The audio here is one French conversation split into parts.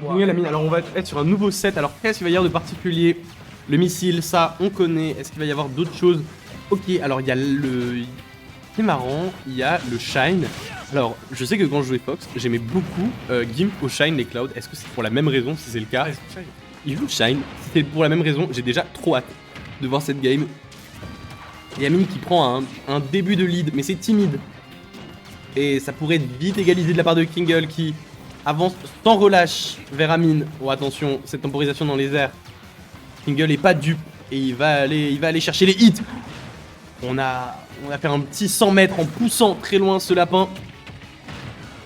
Kinguel, Amine. Alors on va être sur un nouveau set. Alors qu'est-ce qu'il va y avoir de particulier? Le missile, ça on connaît. Est-ce qu'il va y avoir d'autres choses? Ok, alors il y a le... C'est marrant, il y a le Shine. Alors, je sais que quand je jouais Fox, j'aimais beaucoup Gimp au Shine les Clouds. Est-ce que c'est pour la même raison, si c'est le cas? Il joue Shine. Si c'est pour la même raison, j'ai déjà trop hâte de voir cette game. Et Amine qui prend un début de lead, mais c'est timide. Et ça pourrait être vite égalisé de la part de Kinguel qui avance sans relâche vers Amine. Oh attention, cette temporisation dans les airs. Kinguel est pas dupe et il va aller chercher les hits. On a fait un petit 100 mètres en poussant très loin ce lapin.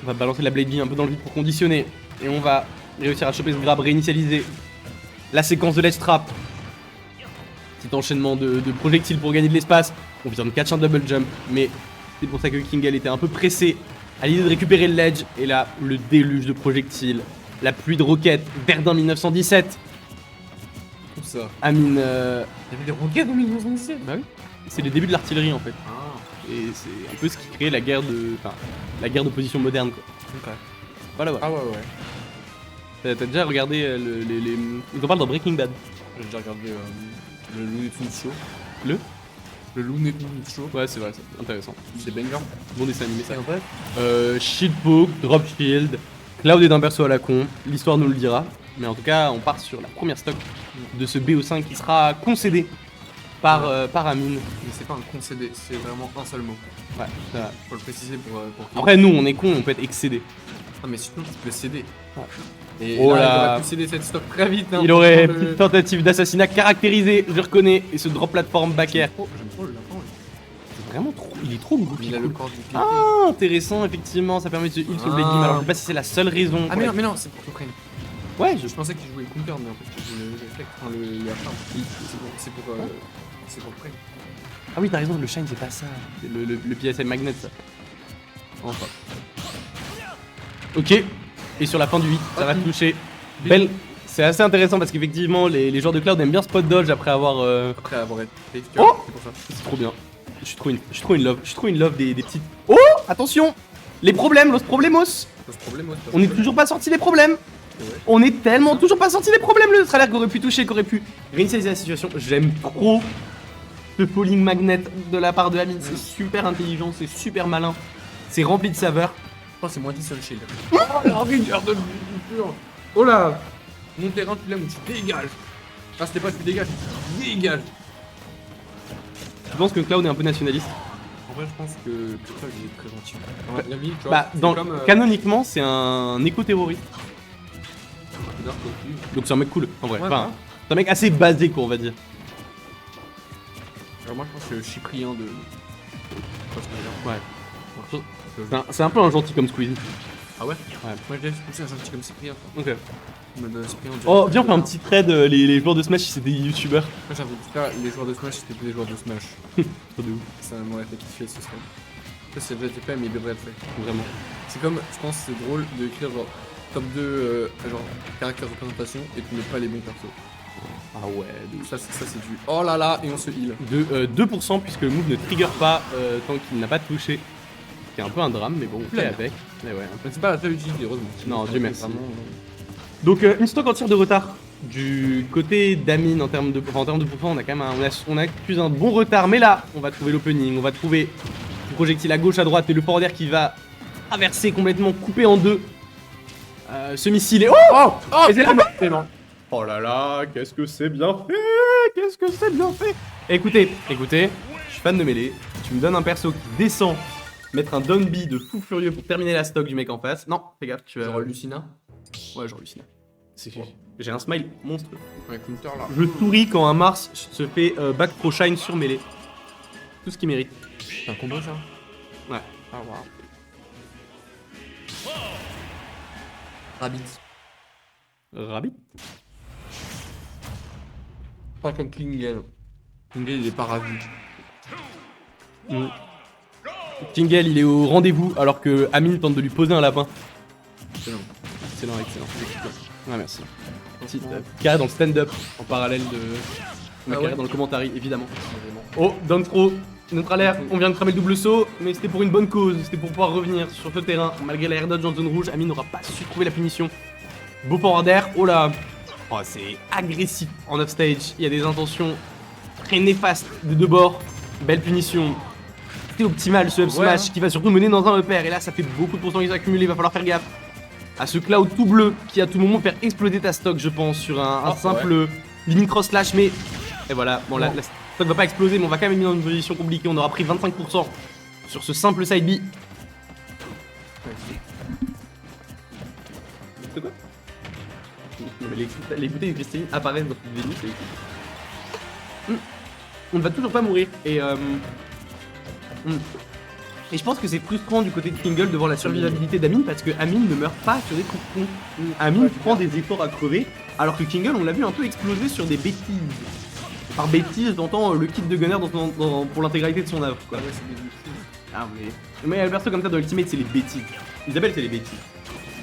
On va balancer la Blade V un peu dans le vide pour conditionner. Et on va réussir à choper ce grab, réinitialiser la séquence de ledge trap. Petit enchaînement de projectiles pour gagner de l'espace. On vient de catch un double jump, mais c'est pour ça que Kinguel était un peu pressé à l'idée de récupérer le ledge. Et là, le déluge de projectiles, la pluie de roquettes, Verdun 1917. Tout ça. Amine... Il y avait des roquettes en 1917. Bah oui. C'est les débuts de l'artillerie en fait. Ah. Et c'est un peu ce qui crée la guerre de... Enfin, la guerre d'opposition moderne quoi. Ok. Voilà. Ah ouais. T'as déjà regardé Ils en parlent dans Breaking Bad. J'ai déjà regardé le Looney Tunes Show. Le Looney Tunes Show. Ouais c'est vrai, c'est intéressant. C'est banger. Bon dessin animé ça. Et en fait, Shield poke, drop shield, Cloud est un perso à la con, l'histoire nous le dira. Mais en tout cas on part sur la première stock de ce BO5 qui sera concédé par Amine. mais c'est pas un concédé, c'est vraiment un seul mot. Ouais, ça va. Faut le préciser pour Après nous on est con, on peut être excédé. Ah mais sinon tu peux céder. Ouais. Et Oh là, là. il aurait pu céder cette stock très vite. Hein, Il aurait franchement, petite tentative d'assassinat caractérisée, je reconnais, et ce drop plateforme back air. J'aime trop le lapin. Ouais. C'est vraiment trop, il est trop beau. Il a le corps du pied. Ah, intéressant, effectivement, ça permet de heal sur le Blade Beam. Alors je sais pas si c'est la seule raison. Ah mais non, c'est pour Cochrane. Ouais, Je pensais qu'il jouait Counter, mais en fait il joue le effect, enfin le lapin. C'est pour Cochrane. Ah oui, t'as raison, le Shine c'est pas ça. C'est le PSL Magnet ça. Enfin. Ok, et sur la fin du 8, ça va toucher. Belle. C'est assez intéressant parce qu'effectivement, les joueurs de Cloud aiment bien spot dodge après avoir. Après avoir été fait, Oh c'est pour ça. C'est trop bien. Je suis trop in love des petites. Oh attention. Les problèmes, los problemos. C'est ce problème, moi, On est toujours pas sorti des problèmes. Ouais. On est tellement toujours pas sorti des problèmes. Le trailer qui aurait pu toucher, qui aurait pu réinitialiser la situation. J'aime trop ce falling magnet de la part de Amine. C'est super intelligent, c'est super malin. C'est rempli de saveurs. Je pense que c'est moins 10 sur le shield. Oh la rigueur de pur. Oh là. Mon terrain, tu l'aimes ou tu dégages. Ah, c'était pas tu dégages, tu dégages. Je pense que Cloud est un peu nationaliste. En vrai, je pense que ça, il est très gentil. À mon avis, tu vois, Bah, c'est dans, comme, canoniquement, c'est un éco-terroriste. Dark Oakley. Donc c'est un mec cool, en vrai. Ouais, Enfin, ouais. c'est un mec assez basé, quoi, on va dire. Alors moi, je pense que je suis Cyprien de. Je pense que je veux dire. Ouais. C'est un peu un gentil comme Squeezie. Ah ouais. Ouais. Moi, je poussé un gentil comme Cyprien. Quoi. Ok. Mais Cyprien, on dirait- Oh, viens, on fait un petit trade, les joueurs de Smash, si c'était des youtubeurs. Moi, j'avoue que là, les joueurs de Smash, c'était plus des joueurs de Smash. Trop de ouf, Ça m'aurait fait kiffer ce serait. Ça, c'est déjà été fait, mais il devrait être fait. vraiment. C'est comme, je pense, que c'est drôle d'écrire genre top 2, genre caractère de représentation et tu mets pas les bons persos. Ah ouais, de ouf. Ça, c'est du oh là là et on se heal. De 2% puisque le move ne trigger pas tant qu'il n'a pas touché. C'est un peu un drame, mais bon, on fait Là. avec. Mais ouais, un peu. Mais c'est pas la seule utilité, heureusement. Non, Dieu merci. Vraiment, Donc une stock entière de retard du côté d'Amine en termes de pourcent, on a quand même on accuse un bon retard, mais là on va trouver l'opening, on va trouver le projectile à gauche, à droite et le forward air qui va traverser complètement, couper en deux ce missile. Et oh, et c'est là. Oh là là, qu'est-ce que c'est bien fait, qu'est-ce que c'est bien fait. Écoutez, je suis fan de mêlée. Tu me donnes un perso qui descend, mettre un down B de fou furieux pour terminer la stock du mec en face. Non, fais gaffe, tu vas. genre Lucina. Ouais, genre Lucina. J'ai un smile monstrueux. Ouais, Counter là. Je souris quand un Mars se fait back pro shine sur mêlée. Tout ce qu'il mérite. C'est un combo ça. Ouais. Ah waouh. Rabbit. Rabbit. Pas comme Klingel. Klingel il est pas ravi. Tingle il est au rendez-vous alors que Amine tente de lui poser un lapin. Excellent. Excellent, excellent. Ouais, merci. Petite carré dans le stand-up en parallèle de ma Ah carrière ouais. dans le commentaire évidemment. Oh, down throw. Notre alerte, on vient de cramer le double saut, mais c'était pour une bonne cause, c'était pour pouvoir revenir sur ce terrain. Malgré la air dodge en zone rouge, Amine n'aura pas su trouver la punition. Beau forward air. Oh là. Oh, c'est agressif en offstage. Il y a des intentions très néfastes des deux bords. Belle punition. C'est optimal ce up smash qui va surtout mener dans un repère. Et là, ça fait beaucoup de pourcents accumulés. Il va falloir faire gaffe à ce cloud tout bleu qui à tout moment faire exploser ta stock, je pense, sur un simple limit cross slash. Mais et voilà, bon, la stock va pas exploser, mais on va quand même être mis dans une position compliquée. On aura pris 25% sur ce simple side B. C'est quoi? Les bouteilles de cristalline apparaissent dans cette vidéo, c'est on ne va toujours pas mourir et et je pense que c'est frustrant du côté de Kingle de voir la survivabilité d'Amine parce que Amine ne meurt pas sur des coups de con. Amine prend des efforts à crever alors que Kingle on l'a vu un peu exploser sur des bêtises. Par bêtises j'entends le kit de Gunner pour l'intégralité de son œuvre quoi. Ouais, c'est des bêtises. Ah mais Alberto comme ça dans Ultimate c'est les bêtises. Isabelle c'est les bêtises.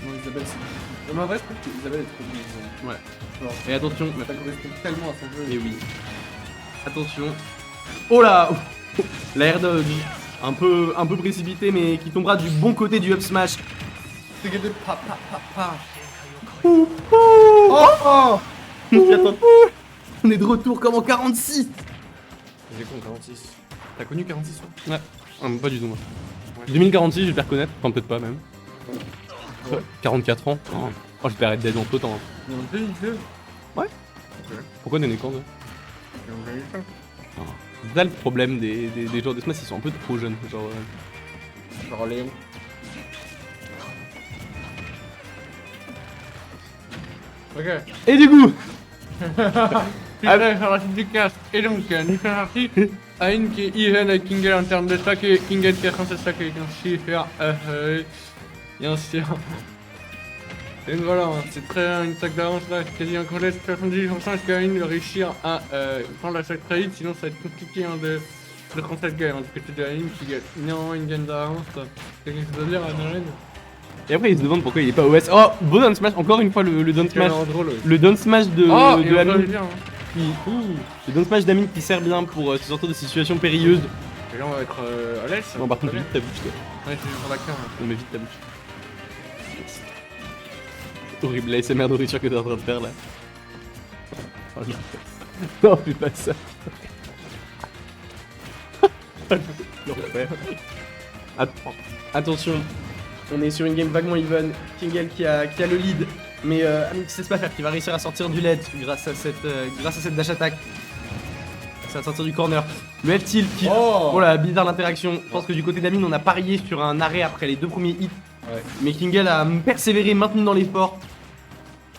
Non, Isabelle, c'est. Mais en vrai, je trouve qu'Isabelle est trop bien. Ouais. Genre, Et attention, ça correspond tellement à son jeu. mais oui. Attention. Oh là. La air dodge. Un peu précipité mais qui tombera du bon côté du up smash. C'est que de pa. Oh on est de retour comme en 46. J'ai con 46. T'as connu 46 toi? Ouais, pas du tout moi. 2046 je vais reconnaître, enfin peut-être pas même. Ouais. 44 ans. Oh je vais arrêter d'être dans peu temps. Il y en a 2002. Ouais. Ok. Pourquoi t'es né quand toi? Et on gagne ça. C'est ça le problème des joueurs de Smash, ils sont un peu trop jeunes. Genre. Genre Léon. Ok. Et du coup Allez, faire la suite du cast. Et donc, Nicolas Harty a une qui est even avec Kingle en termes de stack et Kingle qui a censé stack avec un chiffre. Bien sûr. Et donc voilà, c'est très une stack d'avance là, quasi encore là, 70% est-ce qu'Aline va réussir à prendre la stack très vite, sinon ça va être compliqué de prendre cette guerre. Du côté de Aline qui gagne énormément une gagne d'avance. C'est quelque chose à dire à Naren. Et après ils se demandent pourquoi il est pas OS. Oh, beau down smash, encore une fois le down smash. Drôle, Le down smash de Amine. bien. Le down smash d'Amine qui sert bien pour se sortir de situations périlleuses. Et là on va être à l'aise. Non par contre vite ta bouche toi. Ouais, c'est sur la carte. Non mais vite ta bouche. Horrible la SMR nourriture que t'es en train de faire là. Oh, non, fais pas ça. Attention, on est sur une game vaguement even. Kingle qui a le lead, mais Amine qui sait pas faire, qui va réussir à sortir du lead grâce à cette dash attack. Ça va sortir du corner. Le F tilt qui. Oh là, bizarre l'interaction. Je pense que du côté d'Amine, on a parié sur un arrêt après les deux premiers hits. Ouais. Mais Kingle a persévéré, maintenu dans l'effort.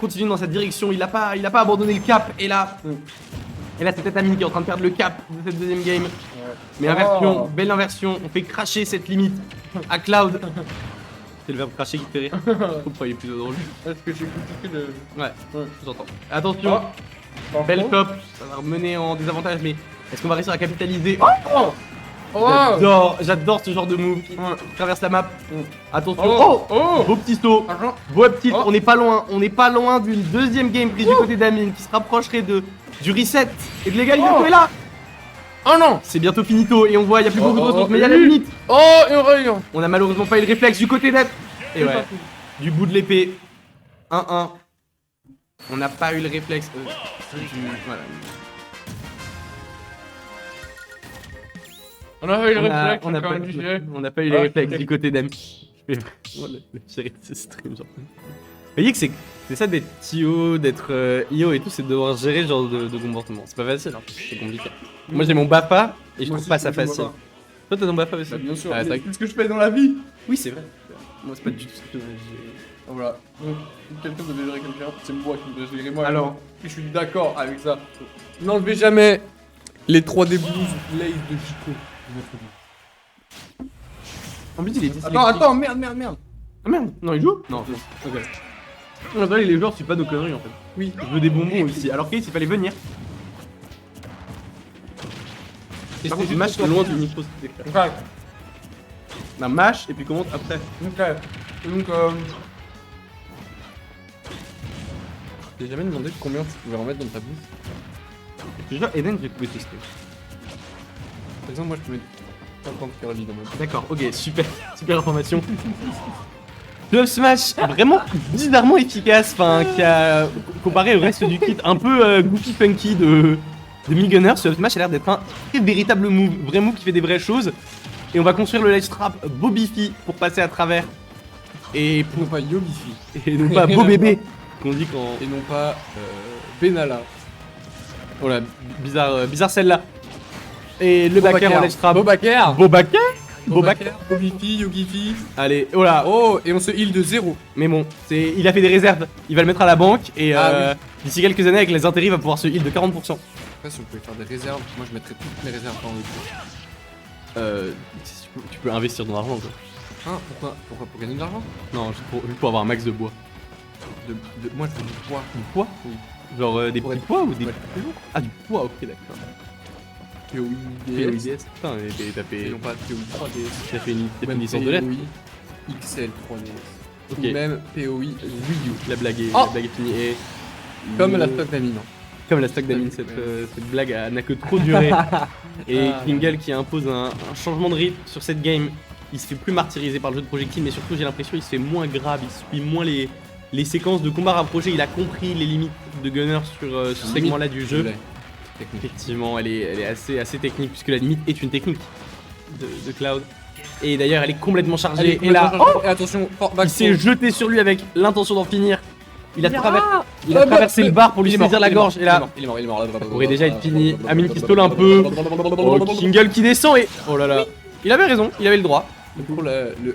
Continue dans cette direction, il a pas abandonné le cap. Et là c'est peut-être Amine qui est en train de perdre le cap de cette deuxième game. Ouais. Mais inversion, belle inversion. On fait cracher cette limite à Cloud. C'est le verbe cracher qui te fait rire. Pourquoi il est plutôt drôle. Est-ce que j'ai critiqué le. Ouais, je vous entends. Attention, belle top. Ça va mener en désavantage, mais est-ce qu'on va réussir à capitaliser? J'adore ce genre de move qui traverse la map. Attention. Beau petit saut. Beau petit. On n'est pas loin d'une deuxième game prise du côté d'Amine qui se rapprocherait du reset et de l'égalité. Et là, oh non, c'est bientôt finito et on voit il y a plus beaucoup de ressources, mais il y a la limite. Et on revient. On a malheureusement pas eu le réflexe du côté d'être. Et ouais, du bout de l'épée. 1-1. On n'a pas eu le réflexe. Voilà. On a pas eu le réflexe, on n'a pas eu les réflexes du côté d'Am. Le chéri de ce stream, genre. Vous voyez que c'est ça d'être TO, d'être IO et tout, c'est de devoir gérer ce genre de comportement. C'est pas facile, hein. C'est compliqué. Moi j'ai mon BAFA et je trouve pas ça facile. Toi t'as ton BAFA aussi? Bah, bien sûr, ah, c'est ce que je fais dans la vie. Oui c'est vrai. Moi c'est pas du tout ce que j'ai. Voilà. Donc, quelqu'un devait gérer quelqu'un, c'est moi qui devais gérer moi. Alors, je suis d'accord avec ça. N'enlevez jamais les 3D blues Blaze de Chico. En plus il est dyslexique. Attends, merde. Ah merde, non il joue? Non, ok. En vrai les joueurs suivent pas nos conneries en fait. Oui, je veux des bonbons aussi. Alors Kate il fallait venir. Par contre, match loin du micro. Ok. Un match et puis commente après. Donc, j'ai jamais demandé combien tu pouvais remettre dans ta bouche. Déjà, Eden, j'ai pouvais tester. Par exemple, moi je peux mettre 50 calories dans ma bouche. D'accord, ok, super information. Le up smash, vraiment bizarrement efficace, enfin, qui a, comparé au reste du kit, un peu goofy funky de Mini-Gunner, ce up smash a l'air d'être un très véritable move, vrai move qui fait des vraies choses. Et on va construire le ledge trap Bobifi pour passer à travers. Et Non pas Yobifi. et non pas Beau Bébé, qu'on dit quand... Et non pas Benalla. Oh là, bizarre celle-là. Et le backer en ledge trap. Bobaker. Bobaker Bobaker. Bobifi, Yogifi. Allez, oh là. Oh, et on se heal de 0. Mais bon, il a fait des réserves, il va le mettre à la banque et Ah d'ici quelques années avec les intérêts il va pouvoir se heal de 40%. Après, si on pouvait faire des réserves, moi je mettrais toutes mes réserves dans le jeu. Tu peux investir dans l'argent quoi. Hein, pourquoi pour gagner de l'argent? Non, juste pour avoir un max de bois. Moi je veux du poids. Du poids? Oui. Genre des Pour petits être- pois ou des ouais. plus lourds? Ah du poids, ok d'accord. POIDS. Putain, t'as Et fait, non pas POI 3DS. t'as fait une Ou même licence de lettres. POI XL 3DS. Ok, Ou même POI Wii U. la blague est, Oh la blague est finie. Et Comme la stock d'Amine. comme la stock d'Amine, cette blague n'a que trop duré. Et Ah. Kingle qui impose un changement de rythme sur cette game, il se fait plus martyriser par le jeu de projectiles, mais surtout j'ai l'impression qu'il se fait moins grave, il suit moins les séquences de combat rapprochés, il a compris les limites de Gunner sur ce segment-là du jeu. Technique. Effectivement, elle est assez technique, puisque la limite est une technique de Cloud. Et d'ailleurs, elle est complètement chargée. Allez, et là, et attention, fort back il s'est throw. jeté sur lui avec l'intention d'en finir. Il a Ah, traversé le bar pour lui Il est mort, saisir la il est mort, gorge. Et là, il est mort. ça pourrait déjà être fini. Amine qui stole un peu. Oh, Kingle qui descend et... Oh là là. Il avait raison, il avait le droit. Pour le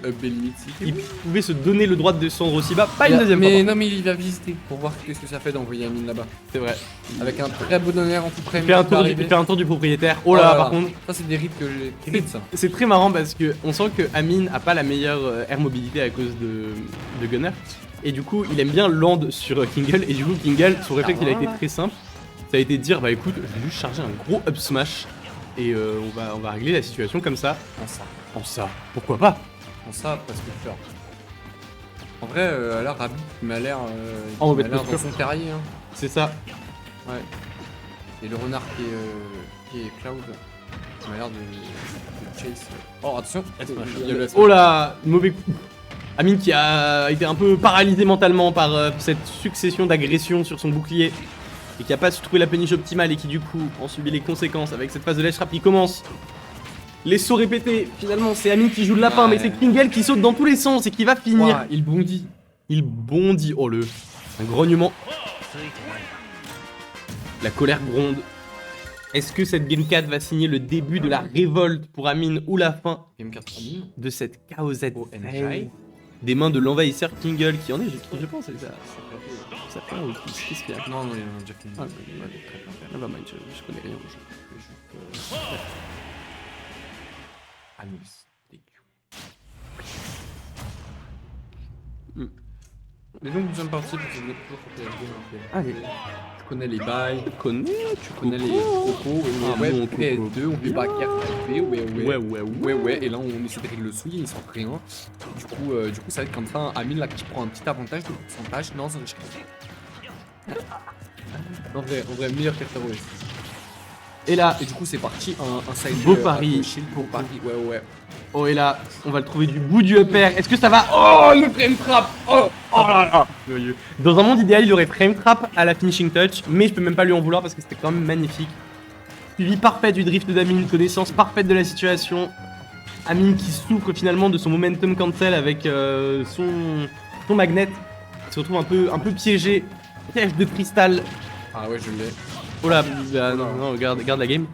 up B limite. Il pouvait se donner le droit de descendre aussi bas. Pas une deuxième Mais fois. non, mais il va visiter pour voir qu'est-ce que ça fait d'envoyer Amine là-bas. C'est vrai. Avec un très bon honneur en tout près. Il fait un tour du propriétaire. Oh là, par contre. Ça, c'est des rites que j'ai. Rites, ça. C'est très marrant parce que on sent que Amine a pas la meilleure air mobilité à cause de Gunner. Et du coup, il aime bien land sur Kingle. Et du coup, Kingle, son réflexe, il a été très simple. Ça a été de dire, bah écoute, je vais juste charger un gros up smash. Et on va régler la situation comme ça. En ça. En ça. Pourquoi pas? En ça, parce que peur. En vrai, là, Rabi, il m'a l'air. En Il m'a mode l'air dans posture. son carrier. Hein. C'est ça. Ouais. Et le renard qui est Cloud, il m'a l'air de chase. Oh, attention. Il y a le Oh là, mauvais coup. Amine qui a été un peu paralysé mentalement par cette succession d'agressions sur son bouclier et qui a pas su trouver la punish optimale et qui du coup en subit les conséquences avec cette phase de ledge trap qui commence. Les sauts répétés, finalement c'est Amine qui joue le lapin, Ouais. mais c'est Kingle qui saute dans tous les sens et qui va finir. Ouah, il bondit. Il bondit, oh le, un grognement. La colère gronde. Est-ce que cette Game 4 va signer le début de la révolte pour Amine ou la fin Game 4 Amine. de cette KOZ Oh, NJ. des mains de l'envahisseur Kingle qui en est, je pense, ça fait ou qu'est-ce qu'il y a? Non, non, il a déjà fini. Ah, Ouais, très bien fait. Ah bah, je connais rien au jeu. Anubis. DQ. Hmm. Et donc, nous sommes partis pour ce toujours pour Allez. Je connais les bails, Tu connais, je connais les cocos, Ah, ouais, mon PS2, on fait pas carte ouais, Ouais. ouais, et là on essaie de régler le souille, il sort rien. Du coup, ça va être comme ça, Amine là qui prend un petit avantage de pourcentage, non, ça risque rien. En vrai, meilleur carte terroriste. Et là, Et du coup, c'est parti, un side Beau pari. shield, beau pari, ouais. oh et là, on va le trouver du bout du upper. Est-ce que ça va? Oh, le frame trap! Oh là là! Joyeux. Dans un monde idéal, il aurait frame trap à la finishing touch, mais je peux même pas lui en vouloir parce que c'était quand même magnifique. Suivi parfait du drift d'Amine, connaissance parfaite de la situation. Amine qui souffre finalement de son momentum cancel avec son magnet. Il se retrouve un peu piégé. Piège de cristal. Ah ouais, je l'ai. Oh là, non, garde la game.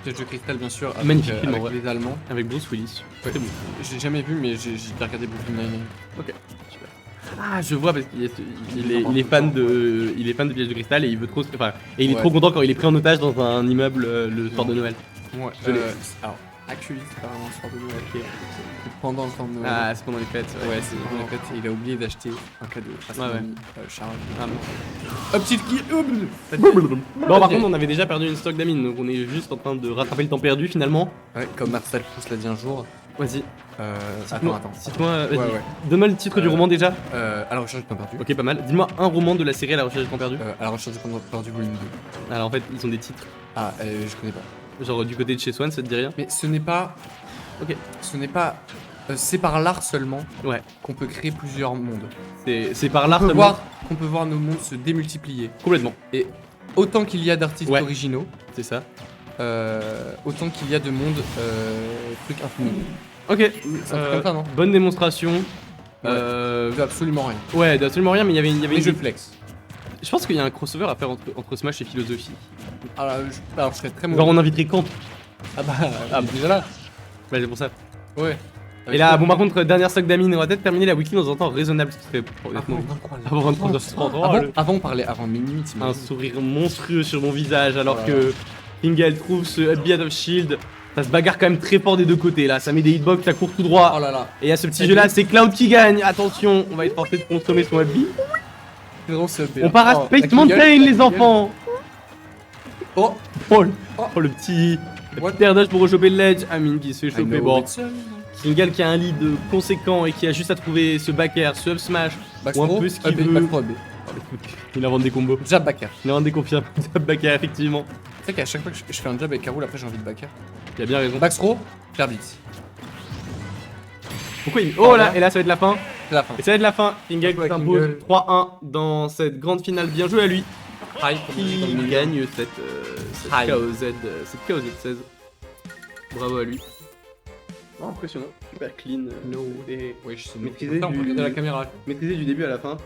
Piège de cristal, bien sûr, avec, Magnifique film, en avec vrai. les Allemands. Avec Bruce Willis. Ouais. C'est bon. J'ai jamais vu, mais j'ai bien regardé Brooklyn Nine-Nine. Ok, super. Ah, je vois parce qu'il il est fan de pièges de cristal et il veut trop, enfin, et il est Ouais. trop content quand il est pris en otage dans un immeuble le soir de Noël. Ouais, Je l'ai. alors, actually, c'est pas vraiment un soir de Noël. C'est pendant le temps de Noël. Ah, c'est pendant les fêtes. ouais, c'est pendant la fête, et il a oublié d'acheter un cadeau à son Ouais, ouais. ami Charles. Ah, Hop, petite qui. bon, par contre, on avait déjà perdu une stock d'amine, donc on est juste en train de rattraper le temps perdu finalement. Ouais, comme Marcel Proust l'a dit un jour. Vas-y, Attends. cite-moi, vas-y. Ouais, ouais. Donne-moi le titre du roman déjà. À la recherche du temps perdu. Ok, pas mal. Dis-moi un roman de la série à la recherche du temps perdu. À la recherche du temps perdu, volume 2. Alors en fait, ils ont des titres. Ah, je connais pas. Genre du côté de chez Swan, ça te dit rien? Mais ce n'est pas. Ok. Ce n'est pas C'est par l'art seulement Ouais, qu'on peut créer plusieurs mondes. c'est par l'art Qu'on peut, seulement. qu'on peut voir nos mondes se démultiplier. Complètement, Et autant qu'il y a d'artistes Ouais. originaux, c'est ça. autant qu'il y a de mondes trucs infinis. Ok, C'est un truc comme ça, non? bonne démonstration. Ouais. De absolument rien. Ouais, d'absolument rien, mais il y avait Mais une... je flex. Je pense qu'il y a un crossover à faire entre Smash et Philosophie. Alors je serais très Genre mauvais. on inviterait Camp. Ah bah, déjà là. Ouais, c'est pour ça. Ouais. Et là, bon, par contre, dernière stock d'Amine, on va peut-être terminer la weekly dans un temps raisonnable, ce qui serait honnêtement. Avant 23h30, Avant on parlait avant minuit, un t'imagines. sourire monstrueux sur mon visage, alors Oh là que Ingel trouve ce Beat of Shield. Ça se bagarre quand même très fort des deux côtés là, ça met des hitbox, ça court tout droit. Oh là là. Et à ce petit jeu là, c'est Cloud qui gagne. Attention, on va être forcé de consommer son FB. C'est vraiment ce On part à Oh, Space la Mountain, Kingle, les la enfants. Oh. Oh, Oh. le petit What? air dodge pour rechoper le ledge. Amine qui se fait I choper. know Bon, it's a- Kingal qui a un lead conséquent et qui a juste à trouver ce back air, ce up smash. Back Ou un throw, peu ce qu'il up, veut. back throw, up. Il invente des combos. Jab backer. Il invente des confirmes. Back air, effectivement. Tu sais qu'à chaque fois que je fais un jab avec Karul, après j'ai envie de backer. Il a bien raison. Back throw, faire blitz. Pourquoi il... Oh là, et là ça va être la fin. C'est la fin. Et ça va être la fin. Kingal qui Ouais, s'impose Kingal. 3-1 dans cette grande finale. Bien joué à lui. High, comme on dit dans le Qui milieu. gagne cette Aïe. KOZ 16. Bravo à lui. Oh, impressionnant. Super clean. No. Et Oui, je sais. Maîtriser On peut du- regarder la caméra. maîtrisé du début à la fin.